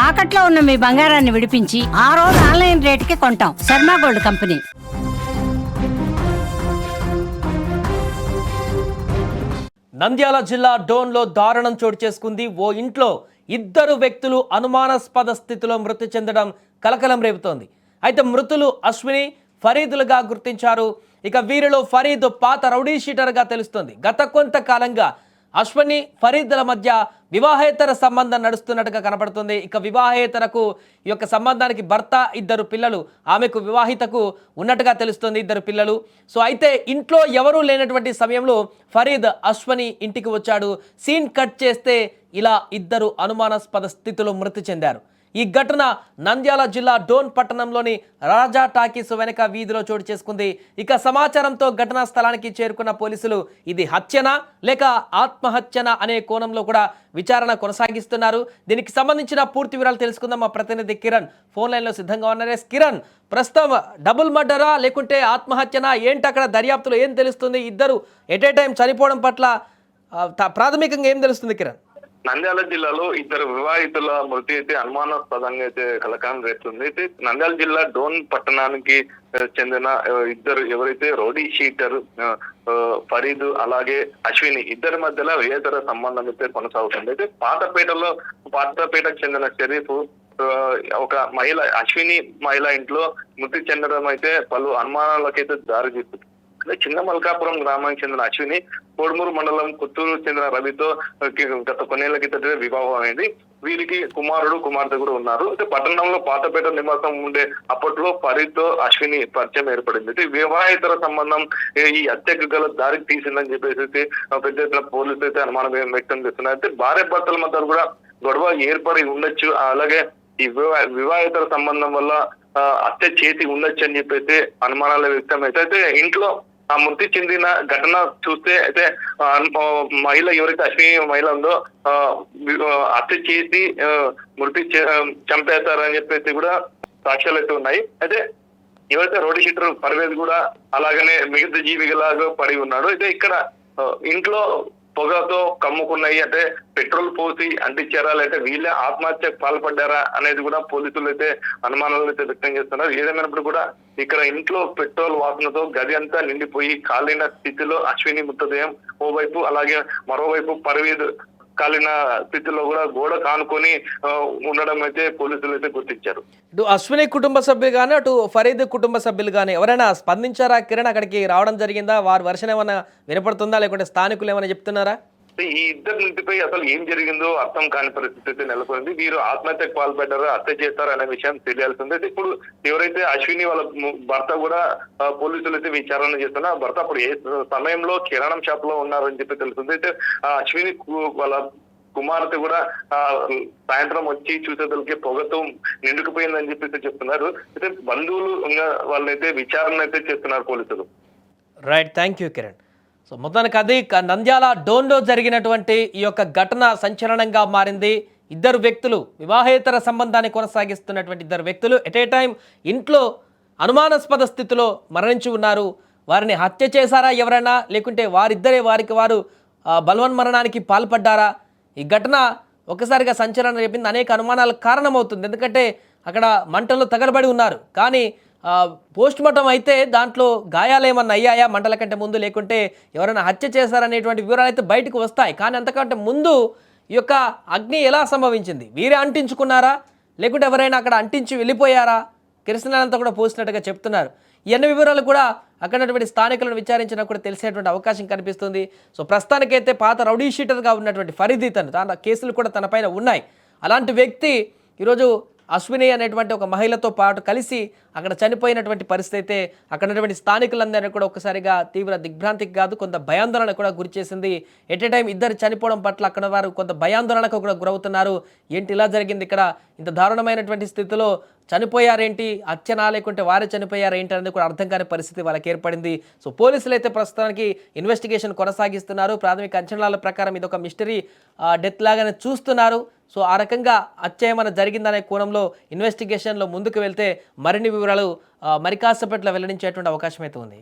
తాకట్లో ఉన్న మీ బంగారాన్ని విడిపించి ఆ రోజు ఆన్లైన్ రేటుకి కొంటాం. Sharma gold company. నంద్యాల జిల్లా డోన్లో దారుణం చోటు చేసుకుంది. ఓ ఇంట్లో ఇద్దరు వ్యక్తులు అనుమానాస్పద స్థితిలో మృతి చెందడం కలకలం రేపుతోంది. అయితే మృతులు అశ్విని, ఫరీదులుగా గుర్తించారు. ఇక వీరిలో ఫరీద్ పాత రౌడీ షీటర్గా తెలుస్తోంది. గత కొంతకాలంగా అశ్విని, ఫరీద్ల మధ్య వివాహేతర సంబంధం నడుస్తున్నట్టుగా కనపడుతుంది. ఇక వివాహేతరకు ఈ యొక్క సంబంధానికి భర్త, ఇద్దరు పిల్లలు, ఆమెకు వివాహితకు ఉన్నట్టుగా తెలుస్తుంది, ఇద్దరు పిల్లలు. సో అయితే ఇంట్లో ఎవరూ లేనటువంటి సమయంలో ఫరీద్ అశ్విని ఇంటికి వచ్చాడు. సీన్ కట్ చేస్తే ఇలా ఇద్దరు అనుమానాస్పద స్థితిలో మృతి చెందారు. ఈ ఘటన నంద్యాల జిల్లా డోన్ పట్టణంలోని రాజా టాకీస్ వెనక వీధిలో చోటు చేసుకుంది. ఇక సమాచారంతో ఘటనా స్థలానికి చేరుకున్న పోలీసులు ఇది హత్యనా లేక ఆత్మహత్యనా అనే కోణంలో కూడా విచారణ కొనసాగిస్తున్నారు. దీనికి సంబంధించిన పూర్తి వివరాలు తెలుసుకుందాం. మా ప్రతినిధి కిరణ్ ఫోన్ లైన్లో సిద్ధంగా ఉన్నారు. కిరణ్, ప్రస్తుతం డబుల్ మర్డరా లేకుంటే ఆత్మహత్యనా ఏంటి, అక్కడ దర్యాప్తులో ఏం తెలుస్తుంది? ఇద్దరు ఎట్ ఏ టైం చనిపోవడం పట్ల ప్రాథమికంగా ఏం తెలుస్తుంది కిరణ్? నంద్యాల జిల్లాలో ఇద్దరు వివాహితుల మృతి అయితే అనుమానాస్పదంగా అయితే కలకాలం రేస్తుంది. అయితే నంద్యాల జిల్లా డోన్ పట్టణానికి చెందిన ఇద్దరు ఎవరైతే రౌడీ షీటర్ ఫరీద్ అలాగే అశ్విని ఇద్దరి మధ్యలో వివాహేతర సంబంధం అయితే కొనసాగుతుంది. అయితే పాతపేటకు చెందిన షరీఫ్ ఒక మహిళ అశ్విని మహిళ ఇంట్లో మృతి చెందడం అయితే పలు అనుమానాలకైతే దారి తీస్తుంది. చిన్న మల్కాపురం గ్రామానికి చెందిన అశ్విని కోడుమూరు మండలం కొత్తూరు చెందిన రవితో గత కొన్నేళ్ల క్రితమే వివాహం అయింది. వీరికి కుమారుడు, కుమార్తె కూడా ఉన్నారు. అయితే పట్టణంలో పాతపేట నివాసం ఉండే అప్పట్లో ఫరీద్తో అశ్విని పరిచయం ఏర్పడింది. అయితే వివాహేతర సంబంధం ఈ హత్యకు గల దారికి తీసిందని చెప్పేసి అయితే పెద్ద ఎత్తున పోలీసులు అయితే అనుమానం వ్యక్తం చేస్తున్నారు. అయితే భార్య భర్తల మధ్య కూడా గొడవ ఏర్పడి ఉండొచ్చు, అలాగే ఈ వివాహేతర సంబంధం వల్ల హత్య చేసి ఉండొచ్చు అని చెప్పేసి అనుమానాలు వ్యక్తం అయితే ఇంట్లో ఆ మృతి చెందిన ఘటన చూస్తే అయితే మహిళ ఎవరైతే అశ్విని మహిళ ఉందో హత్య చేసి మృతి చంపేస్తారని చెప్పేసి కూడా సాక్ష్యాలు అయితే ఉన్నాయి. అయితే ఎవరైతే రౌడీ షీటర్ పర్వేజ్ కూడా అలాగనే మిగతా జీవిలాగా పడి ఉన్నాడు. అయితే ఇక్కడ ఇంట్లో పొగతో కమ్ముకున్నాయి, అంటే పెట్రోల్ పోసి అంటించారా లేకపోతే వీళ్ళే ఆత్మహత్యకు పాల్పడ్డారా అనేది కూడా పోలీసులు అయితే అనుమానాలు అయితే వ్యక్తం చేస్తున్నారు. ఏదేమైనప్పుడు కూడా ఇక్కడ ఇంట్లో పెట్రోల్ వాసనతో గది అంతా నిండిపోయి కాలిన స్థితిలో అశ్విని మృతదేహం ఓవైపు, అలాగే మరోవైపు పర్వేజ్ కాలిన స్థితిలో కూడా గోడ కానుకొని ఉండడం అయితే పోలీసులు అయితే గుర్తించారు. ఇటు అశ్విని కుటుంబ సభ్యులు కానీ అటు ఫరీద్ కుటుంబ సభ్యులు కానీ ఎవరైనా స్పందించారా కిరణ్? అక్కడికి రావడం జరిగిందా? వారి వర్షం ఏమైనా వినపడుతుందా లేకుంటే స్థానికులు ఏమైనా చెప్తున్నారా? ఈ ఇద్దరు ఇంటిపై అసలు ఏం జరిగిందో అర్థం కాని పరిస్థితి అయితే నెలకొంది. వీరు ఆత్మహత్యకు పాల్పడ్డారో హత్య చేస్తారో అనే విషయం తెలియాల్సింది. అయితే ఇప్పుడు ఎవరైతే అశ్విని వాళ్ళ భర్త కూడా పోలీసులు అయితే విచారణ చేస్తున్నారు. భర్త అప్పుడు ఏ సమయంలో కిరాణం షాప్ లో ఉన్నారని చెప్పి తెలుస్తుంది. అయితే అశ్విని వాళ్ళ కుమార్తె కూడా సాయంత్రం వచ్చి చూసేదలకి పొగతో నిండుకుపోయిందని చెప్పి చెప్తున్నారు. అయితే బంధువులు వాళ్ళైతే విచారణ అయితే చేస్తున్నారు పోలీసులు. Right, thank you Kiran. So మొత్తానికి అది నంద్యాల డోన్లో జరిగినటువంటి ఈ యొక్క ఘటన సంచలనంగా మారింది. ఇద్దరు వ్యక్తులు వివాహేతర సంబంధాన్ని కొనసాగిస్తున్నటువంటి ఇద్దరు వ్యక్తులు ఎట్ ఏ టైం ఇంట్లో అనుమానాస్పద స్థితిలో మరణించి ఉన్నారు. వారిని హత్య చేశారా ఎవరైనా, లేకుంటే వారిద్దరే వారికి వారు బలవన్మరణానికి పాల్పడ్డారా? ఈ ఘటన ఒకసారిగా సంచలనం రేపింది. అనేక అనుమానాలకు కారణమవుతుంది. ఎందుకంటే అక్కడ మంటల్లో తగలబడి ఉన్నారు. కానీ పోస్ట్ మార్టం అయితే దాంట్లో గాయాలు ఏమన్నా అయ్యాయా మంటల కంటే ముందు, లేకుంటే ఎవరైనా హత్య చేశారనేటువంటి వివరాలు అయితే బయటకు వస్తాయి. కానీ అంతకంటే ముందు ఈ యొక్క అగ్ని ఎలా సంభవించింది? వీరే అంటించుకున్నారా లేకుంటే ఎవరైనా అక్కడ అంటించి వెళ్ళిపోయారా? కిరసనాలంతా కూడా పోసినట్టుగా చెప్తున్నారు. ఇవన్నీ వివరాలు కూడా అక్కడటువంటి స్థానికులను విచారించినా కూడా తెలిసేటువంటి అవకాశం కనిపిస్తుంది. సో ప్రస్తుతానికైతే పాత రౌడీ షీటర్గా ఉన్నటువంటి ఫరీద్ తన కేసులు కూడా తన పైన ఉన్నాయి. అలాంటి వ్యక్తి ఈరోజు అశ్విని అనేటువంటి ఒక మహిళతో పాటు కలిసి అక్కడ చనిపోయినటువంటి పరిస్థితి అయితే అక్కడ స్థానికులందరినీ కూడా ఒకసారిగా తీవ్ర దిగ్భ్రాంతికి కాదు కొంత భయాందోళన కూడా గురి చేసింది. ఎట్ ఏ టైం ఇద్దరు చనిపోవడం పట్ల అక్కడ వారు కొంత భయాందోళనకు కూడా గురవుతున్నారు. ఏంటి ఇలా జరిగింది, ఇక్కడ ఇంత దారుణమైనటువంటి స్థితిలో చనిపోయారేంటి, హత్యనా లేకుంటే వారే చనిపోయారేంటి అనేది కూడా అర్థం కాని పరిస్థితి వాళ్ళకి ఏర్పడింది. సో పోలీసులు అయితే ప్రస్తుతానికి ఇన్వెస్టిగేషన్ కొనసాగిస్తున్నారు. ప్రాథమిక అంచనాల ప్రకారం ఇది ఒక మిస్టరీ డెత్ లాగానే చూస్తున్నారు. సో ఆ రకంగా హత్య ఏమైనా జరిగిందనే కోణంలో ఇన్వెస్టిగేషన్లో ముందుకు వెళ్తే మరిన్ని వివరాలు మరి కాసేపట్లో వెల్లడించేటువంటి అవకాశం అయితే ఉంది.